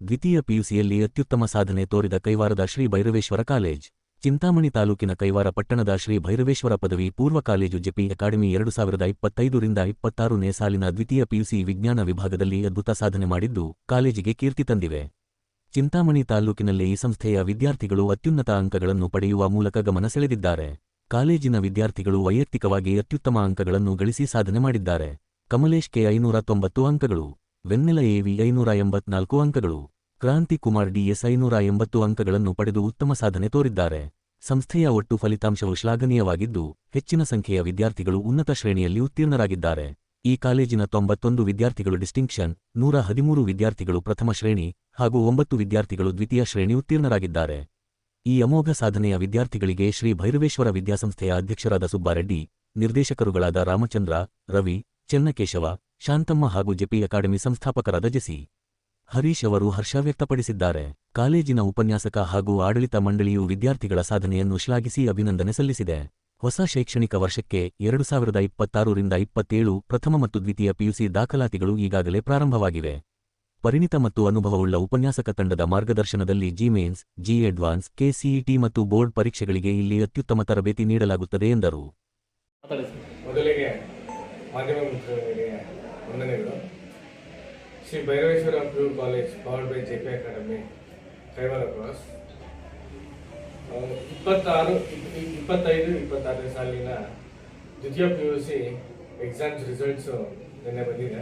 ದ್ವಿತೀಯ ಪಿಯುಸಿಯಲ್ಲಿ ಅತ್ಯುತ್ತಮ ಸಾಧನೆ ತೋರಿದ ಕೈವಾರದ ಶ್ರೀ ಭೈರವೇಶ್ವರ ಕಾಲೇಜ್. ಚಿಂತಾಮಣಿ ತಾಲೂಕಿನ ಕೈವಾರ ಪಟ್ಟಣದ ಶ್ರೀ ಭೈರವೇಶ್ವರ ಪದವಿ ಪೂರ್ವ ಕಾಲೇಜು ಜೆಪಿ ಅಕಾಡೆಮಿ 2025ರಿಂದ 26ನೇ ಸಾಲಿನ ದ್ವಿತೀಯ ಪಿಯುಸಿ ವಿಜ್ಞಾನ ವಿಭಾಗದಲ್ಲಿ ಅದ್ಭುತ ಸಾಧನೆ ಮಾಡಿದ್ದು ಕಾಲೇಜಿಗೆ ಕೀರ್ತಿ ತಂದಿವೆ. ಚಿಂತಾಮಣಿ ತಾಲೂಕಿನಲ್ಲಿ ಈ ಸಂಸ್ಥೆಯ ವಿದ್ಯಾರ್ಥಿಗಳು ಅತ್ಯುನ್ನತ ಅಂಕಗಳನ್ನು ಪಡೆಯುವ ಮೂಲಕ ಗಮನ ಸೆಳೆದಿದ್ದಾರೆ. ಕಾಲೇಜಿನ ವಿದ್ಯಾರ್ಥಿಗಳು ವೈಯಕ್ತಿಕವಾಗಿ ಅತ್ಯುತ್ತಮ ಅಂಕಗಳನ್ನು ಗಳಿಸಿ ಸಾಧನೆ ಮಾಡಿದ್ದಾರೆ. ಕಮಲೇಶ್ ಕೆ 590 ಅಂಕಗಳು, ವೆನ್ನೆಲ ಎವಿ 584 ಅಂಕಗಳು, ಕ್ರಾಂತಿ ಕುಮಾರ್ ಡಿಎಸ್ 580 ಅಂಕಗಳನ್ನು ಪಡೆದು ಉತ್ತಮ ಸಾಧನೆ ತೋರಿದ್ದಾರೆ. ಸಂಸ್ಥೆಯ ಒಟ್ಟು ಫಲಿತಾಂಶವು ಶ್ಲಾಘನೀಯವಾಗಿದ್ದು ಹೆಚ್ಚಿನ ಸಂಖ್ಯೆಯ ವಿದ್ಯಾರ್ಥಿಗಳು ಉನ್ನತ ಶ್ರೇಣಿಯಲ್ಲಿ ಉತ್ತೀರ್ಣರಾಗಿದ್ದಾರೆ. ಈ ಕಾಲೇಜಿನ 91 ವಿದ್ಯಾರ್ಥಿಗಳು ಡಿಸ್ಟಿಂಕ್ಷನ್, 113 ವಿದ್ಯಾರ್ಥಿಗಳು ಪ್ರಥಮ ಶ್ರೇಣಿ ಹಾಗೂ 9 ವಿದ್ಯಾರ್ಥಿಗಳು ದ್ವಿತೀಯ ಶ್ರೇಣಿ ಉತ್ತೀರ್ಣರಾಗಿದ್ದಾರೆ. ಈ ಅಮೋಘ ಸಾಧನೆಯ ವಿದ್ಯಾರ್ಥಿಗಳಿಗೆ ಶ್ರೀ ಭೈರವೇಶ್ವರ ವಿದ್ಯಾಸಂಸ್ಥೆಯ ಅಧ್ಯಕ್ಷರಾದ ಸುಬ್ಬಾರೆಡ್ಡಿ, ನಿರ್ದೇಶಕರುಗಳಾದ ರಾಮಚಂದ್ರ, ರವಿ, ಚೆನ್ನಕೇಶವ, ಶಾಂತಮ್ಮ ಹಾಗೂ ಜೆಪಿ ಅಕಾಡೆಮಿ ಸಂಸ್ಥಾಪಕರಾದ ಜೆಸಿ ಹರೀಶ್ ಅವರು ಹರ್ಷ ವ್ಯಕ್ತಪಡಿಸಿದ್ದಾರೆ. ಕಾಲೇಜಿನ ಉಪನ್ಯಾಸಕ ಹಾಗೂ ಆಡಳಿತ ಮಂಡಳಿಯು ವಿದ್ಯಾರ್ಥಿಗಳ ಸಾಧನೆಯನ್ನು ಶ್ಲಾಘಿಸಿ ಅಭಿನಂದನೆ ಸಲ್ಲಿಸಿದೆ. ಹೊಸ ಶೈಕ್ಷಣಿಕ ವರ್ಷಕ್ಕೆ 2026ರಿಂದ 27 ಪ್ರಥಮ ಮತ್ತು ದ್ವಿತೀಯ ಪಿಯುಸಿ ದಾಖಲಾತಿಗಳು ಈಗಾಗಲೇ ಪ್ರಾರಂಭವಾಗಿವೆ. ಪರಿಣಿತ ಮತ್ತು ಅನುಭವವುಳ್ಳ ಉಪನ್ಯಾಸಕ ತಂಡದ ಮಾರ್ಗದರ್ಶನದಲ್ಲಿ ಜಿಮೇನ್ಸ್, ಜಿ ಅಡ್ವಾನ್ಸ್, ಕೆಸಿಇಟಿ ಮತ್ತು ಬೋರ್ಡ್ ಪರೀಕ್ಷೆಗಳಿಗೆ ಇಲ್ಲಿ ಅತ್ಯುತ್ತಮ ತರಬೇತಿ ನೀಡಲಾಗುತ್ತದೆ ಎಂದರು. ಮೊದಲಿಗೆ ಮಾಧ್ಯಮ ಮಿತ್ರರಿಗೆ ವಂದನೆಗಳು. Shri Bhairaveshwara PU college powered by JP academy Kaiwara cross 25-26ನೇ ಸಾಲಿನ ದ್ವಿತೀಯ ಪಿಯುಸಿ ಎಕ್ಸಾಮ್ಸ್ ರಿಸಲ್ಟ್ಸು ನಿನ್ನೆ ಬಂದಿದೆ.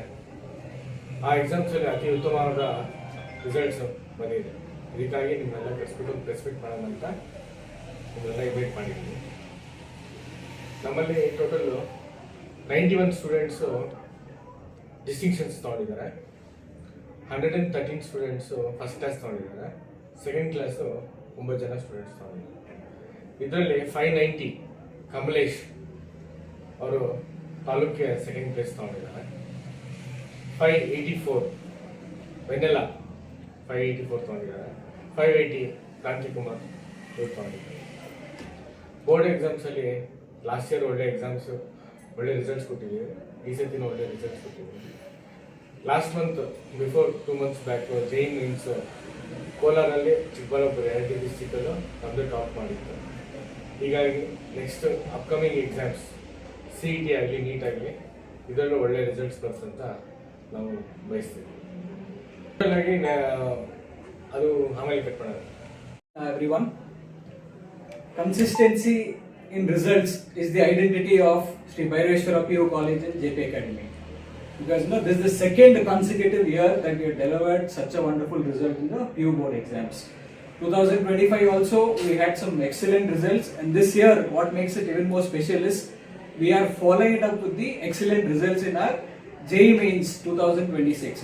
ಆ ಎಕ್ಸಾಮ್ಸಲ್ಲಿ ಅತಿ ಉತ್ತಮವಾದ ರಿಸಲ್ಟ್ಸು ಬಂದಿದೆ. ಇದಕ್ಕಾಗಿ ನಿಮ್ಮೆಲ್ಲ ಕರೆಸ್ಬಿಟ್ಟು ಪ್ರೆಸ್ಪೆಕ್ಟ್ ಮಾಡೋಣ ಅಂತ ನಿಮ್ಮೆಲ್ಲ ಇನ್ವೈಟ್ ಮಾಡಿದ್ದೀನಿ. ನಮ್ಮಲ್ಲಿ ಟೋಟಲ್ಲು 91 ಸ್ಟೂಡೆಂಟ್ಸು ಡಿಸ್ಟಿಂಕ್ಷನ್ಸ್ ತೊಗೊಂಡಿದ್ದಾರೆ, 113 ಸ್ಟೂಡೆಂಟ್ಸು ಫಸ್ಟ್ ಕ್ಲಾಸ್ ತೊಗೊಂಡಿದ್ದಾರೆ, ಸೆಕೆಂಡ್ ಕ್ಲಾಸು 9 ಜನ ಸ್ಟೂಡೆಂಟ್ಸ್ ತೊಗೊಂಡಿದ್ದಾರೆ. ಇದರಲ್ಲಿ 590 ಕಮಲೇಶ್ ಅವರು ತಾಲೂಕಿಗೆ ಸೆಕೆಂಡ್ ಪ್ಲೇಸ್ ತೊಗೊಂಡಿದ್ದಾರೆ. 584 ವೆನ್ನೆಲ 584 ತೊಗೊಂಡಿದ್ದಾರೆ. 580 ಕ್ರಾಂತಿ ಕುಮಾರ್ ಇವ್ರು ತೊಗೊಂಡಿದ್ದಾರೆ. ಬೋರ್ಡ್ ಎಕ್ಸಾಮ್ಸಲ್ಲಿ ಲಾಸ್ಟ್ ಇಯರ್ ಒಳ್ಳೆ ಎಕ್ಸಾಮ್ಸು ಒಳ್ಳೆ ರಿಸಲ್ಟ್ಸ್ ಕೊಟ್ಟಿದ್ದೀವಿ. ಈ ಸತಿನೂ ಒಳ್ಳೆ ರಿಸಲ್ಟ್ಸ್ ಕೊಟ್ಟಿದ್ದೀವಿ. Last month before 2 months back Jain means ಕೋಲಾರಲ್ಲಿ ಚಿಕ್ಕಬಳ್ಳಾಪುರ 2 ಡಿಸ್ಟಿಕಲ್ಲೂ ನಮ್ಮದು ಟಾಪ್ ಮಾಡಿತ್ತು. ಹೀಗಾಗಿ ನೆಕ್ಸ್ಟ್ ಅಪ್ಕಮಿಂಗ್ ಎಕ್ಸಾಮ್ಸ್ CET ಆಗಲಿ ನೀಟ್ ಆಗಲಿ ಇದರಲ್ಲೂ ಒಳ್ಳೆ ರಿಸಲ್ಟ್ಸ್ ಬರ್ತಂತ ನಾವು ಬಯಸ್ತೀವಿ. ಅದು ಆಮೇಲೆ ಕಟ್ ಮಾಡೋದು. Everyone, consistency in results is the identity of Sri Bhaireshwara PU College and JP Academy. Because this is the second consecutive year that we have delivered such a wonderful result in the PU board exams. 2025 also we had some excellent results, and this year what makes it even more special is we are following it up with the excellent results in our JEE Mains 2026.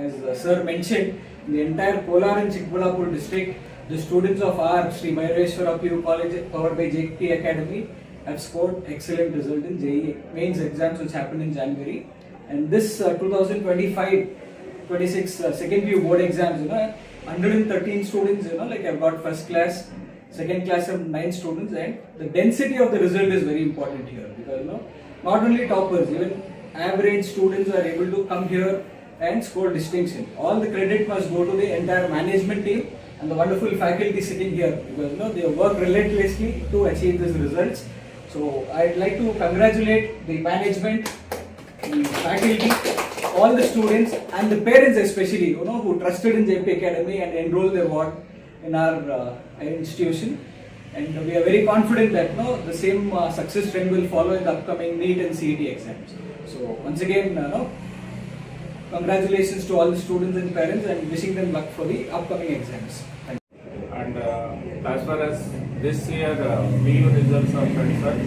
As sir mentioned, in the entire Kolar and Chikbalapur district, the students of our Sri Bhaireshwara PU College powered by JP Academy have scored excellent result in JEE Mains exams which happened in January. And this 2025-26 second PU board exams, 113 students, like I've got first class, second class of 9 students, and the density of the result is very important here because not only toppers, even average students are able to come here and score distinction. All the credit must go to the entire management team and the wonderful faculty sitting here because they work relentlessly to achieve these results. So I'd like to congratulate the management, the faculty, all the students and the parents especially, who trusted in JP Academy and enrolled their ward in our institution. And we are very confident that the same success trend will follow in the upcoming NEET and CET exams. So once again, congratulations to all the students and parents and wishing them luck for the upcoming exams. And as far as this year PU results are concerned,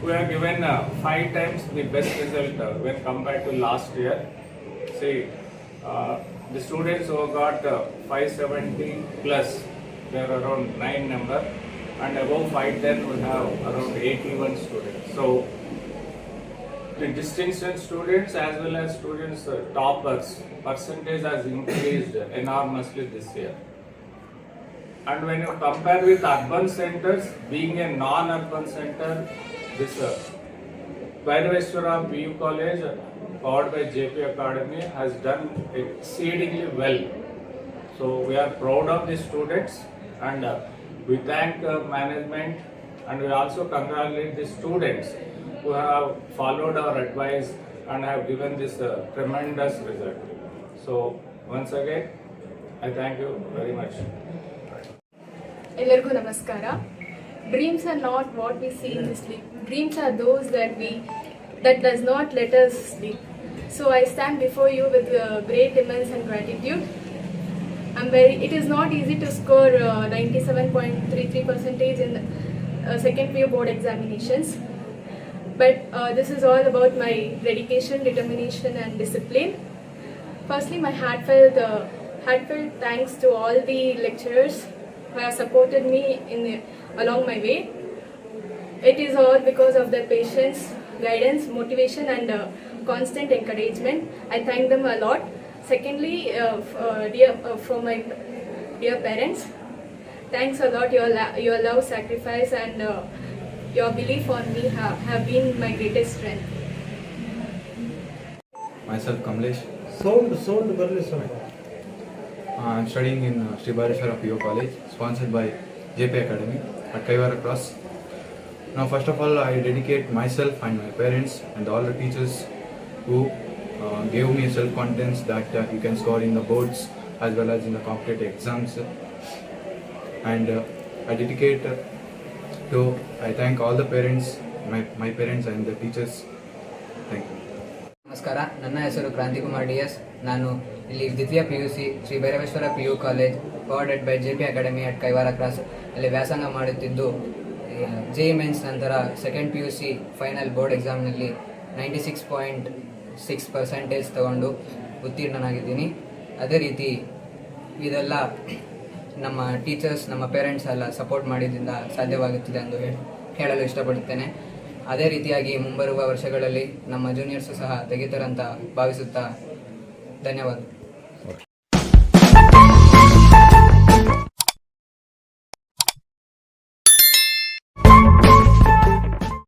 we have given 5 times the best result when compared to last year. See, the students who got 570 plus, they are around 9 number, and above 510 we have around 81 students. So the distinction students as well as students toppers percentage has increased enormously this year. And when you compare with urban centers, being a non-urban center, this Bhairashwara PU College powered by JP Academy has done exceedingly well. So we are proud of the students, and we thank management, and we also congratulate the students who have followed our advice and have given this tremendous result. So once again, I thank you very much. ಎಲ್ಲರಿಗೂ ನಮಸ್ಕಾರ. Dreams are not what we see in sleep. Dreams are those that does not let us sleep. So I stand before you with great immense and gratitude. It is not easy to score 97.33% in second PU board examinations, but this is all about my dedication, determination and discipline. Firstly, my heartfelt thanks to all the lecturers who have supported me along my way. It is all because of their patience, guidance, motivation and constant encouragement. I thank them a lot. Secondly, for my dear parents, thanks a lot. Your love, sacrifice and your belief on me have been my greatest strength. Myself Kamlesh. Sound barely sound. I'm studying in Sri Bhaireshwara PU College, sponsored by JP Academy at Kaivara Cross. Now, first of all, I dedicate myself and my parents and all the teachers who gave me self-confidence that you can score in the boards as well as in the competitive exams. And I thank all the parents, my parents and the teachers. Thank you. ನಮಸ್ಕಾರ, ನನ್ನ ಹೆಸರು ಕ್ರಾಂತಿಕುಮಾರ್ DS. ನಾನು ಇಲ್ಲಿ ದ್ವಿತೀಯ PUC Shri Bhairaveshwara PU college powered by JP academy at Kaiwara cross ಅಲ್ಲಿ ವ್ಯಾಸಂಗ ಮಾಡುತ್ತಿದ್ದು JEE mains ನಂತರ ಸೆಕೆಂಡ್ PUC ಫೈನಲ್ ಬೋರ್ಡ್ ಎಕ್ಸಾಮ್ನಲ್ಲಿ 96.6% ತಗೊಂಡು ಉತ್ತೀರ್ಣನಾಗಿದ್ದೀನಿ. ಅದೇ ರೀತಿ ಇದೆಲ್ಲ ನಮ್ಮ ಟೀಚರ್ಸ್, ನಮ್ಮ ಪೇರೆಂಟ್ಸ್ ಎಲ್ಲ ಸಪೋರ್ಟ್ ಮಾಡಿದ್ದರಿಂದ ಸಾಧ್ಯವಾಗುತ್ತಿದೆ ಎಂದು ಹೇಳಲು ಇಷ್ಟಪಡುತ್ತೇನೆ. ಅದೇ ರೀತಿಯಾಗಿ ಮುಂಬರುವ ವರ್ಷಗಳಲ್ಲಿ ನಮ್ಮ ಜೂನಿಯರ್ಸು ಸಹ ತೆಗಿತಾರಂತ ಭಾವಿಸುತ್ತಾ ಧನ್ಯವಾದ.